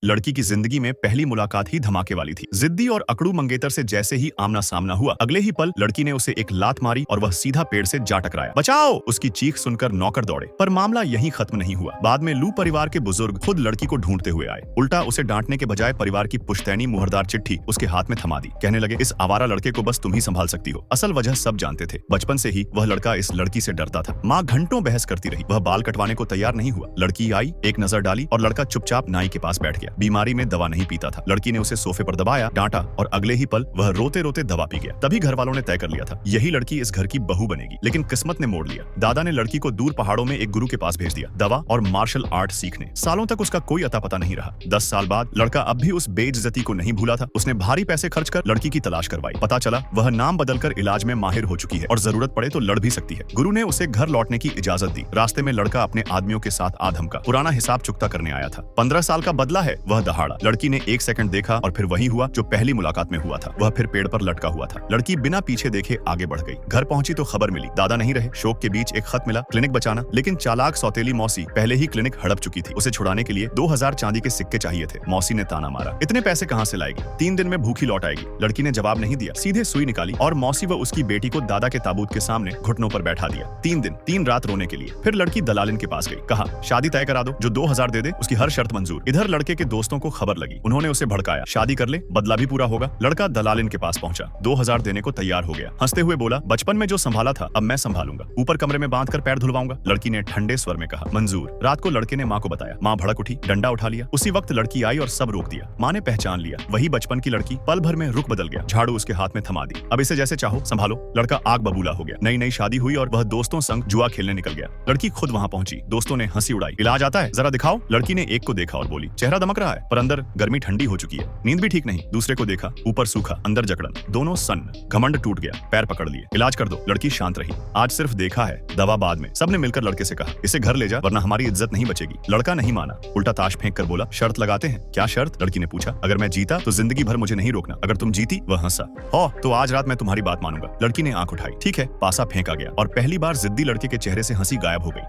लड़की की जिंदगी में पहली मुलाकात ही धमाके वाली थी। जिद्दी और अकड़ू मंगेतर से जैसे ही आमना सामना हुआ, अगले ही पल लड़की ने उसे एक लात मारी और वह सीधा पेड़ से जा टकराया। बचाओ! उसकी चीख सुनकर नौकर दौड़े, पर मामला यहीं खत्म नहीं हुआ। बाद में लू परिवार के बुजुर्ग खुद लड़की को ढूंढते हुए आए। उल्टा उसे डांटने के बजाय परिवार की पुश्तैनी मुहरदार चिट्ठी उसके हाथ में थमा दी। कहने लगे, इस आवारा लड़के को बस तुम ही संभाल सकती हो। असल वजह सब जानते थे। बचपन से ही वह लड़का इस लड़की से डरता था। माँ घंटों बहस करती रही, वह बाल कटवाने को तैयार नहीं हुआ। लड़की आई, एक नजर डाली और लड़का चुपचाप नाई के पास बैठ गया। बीमारी में दवा नहीं पीता था। लड़की ने उसे सोफे पर दबाया, डांटा और अगले ही पल वह रोते रोते दवा पी गया। तभी घर वालों ने तय कर लिया था, यही लड़की इस घर की बहू बनेगी। लेकिन किस्मत ने मोड़ लिया। दादा ने लड़की को दूर पहाड़ों में एक गुरु के पास भेज दिया, दवा और मार्शल आर्ट सीखने। सालों तक उसका कोई अता पता नहीं रहा। 10 साल बाद लड़का अब भी उस बेइज्जती को नहीं भूला था। उसने भारी पैसे खर्च कर लड़की की तलाश करवाई। पता चला वह नाम बदलकर इलाज में माहिर हो चुकी है और जरूरत पड़े तो लड़ भी सकती है। गुरु ने उसे घर लौटने की इजाजत दी। रास्ते में लड़का अपने आदमियों के साथ आ धमका, पुराना हिसाब चुकता करने आया था। 15 साल का बदला है, वह दहाड़ा। लड़की ने 1 सेकंड देखा और फिर वही हुआ जो पहली मुलाकात में हुआ था। वह फिर पेड़ पर लटका हुआ था। लड़की बिना पीछे देखे आगे बढ़ गई। घर पहुंची तो खबर मिली, दादा नहीं रहे। शोक के बीच एक खत मिला, क्लिनिक बचाना। लेकिन चालाक सौतेली मौसी पहले ही क्लिनिक हड़प चुकी थी। उसे छुड़ाने के लिए 2000 चांदी के सिक्के चाहिए थे। मौसी ने ताना मारा, इतने पैसे कहां से लाएगी? 3 दिन में भूखी लौट आएगी। लड़की ने जवाब नहीं दिया, सीधे सुई निकाली और मौसी व उसकी बेटी को दादा के ताबूत के सामने घुटनों पर बैठा दिया। 3 दिन 3 रात रोने के लिए। फिर लड़की दलालिन के पास गई, कहा शादी तय करा दो, जो 2000 दे दे उसकी हर शर्त मंजूर। इधर लड़के के दोस्तों को खबर लगी, उन्होंने उसे भड़काया, शादी कर ले, बदला भी पूरा होगा। लड़का दलालिन के पास पहुंचा, 2000 देने को तैयार हो गया। हंसते हुए बोला, बचपन में जो संभाला था अब मैं संभालूंगा, ऊपर कमरे में बांध कर पैर धुलवाऊंगा। लड़की ने ठंडे स्वर में कहा, मंजूर। रात को लड़के ने माँ को बताया। माँ भड़क उठी, डंडा उठा लिया। उसी वक्त लड़की आई और सब रोक दिया। माँ ने पहचान लिया, वही बचपन की लड़की। पल भर में रुख बदल गया, झाड़ू उसके हाथ में थमा दी। अब इसे जैसे चाहो संभालो। लड़का आग बबूला हो गया। नई नई शादी हुई और वह दोस्तों संग जुआ खेलने निकल गया। लड़की खुद वहां पहुंची। दोस्तों ने हंसी उड़ाई, इलाज आता है, जरा दिखाओ। लड़की ने एक को देखा और बोली, चेहरा दमक रहा है पर अंदर गर्मी ठंडी हो चुकी है, नींद भी ठीक नहीं। दूसरे को देखा, ऊपर सूखा अंदर जकड़न, दोनों सन्न। घमंड टूट गया, पैर पकड़ लिए, इलाज कर दो। लड़की शांत रही, आज सिर्फ देखा है, दवा बाद में। सबने मिलकर लड़के से कहा, इसे घर ले जा वरना हमारी इज्जत नहीं बचेगी। लड़का नहीं माना, उल्टा ताश फेंक कर बोला, शर्त लगाते हैं। क्या शर्त? लड़की ने पूछा। अगर मैं जीता तो जिंदगी भर मुझे नहीं रोकना, अगर तुम जीती। वह हंसा, हो तो आज रात मैं तुम्हारी बात मानूंगा। लड़की ने आंख उठाई, ठीक है। पासा फेंका गया और पहली बार जिद्दी लड़के के चेहरे से हंसी गायब हो गई।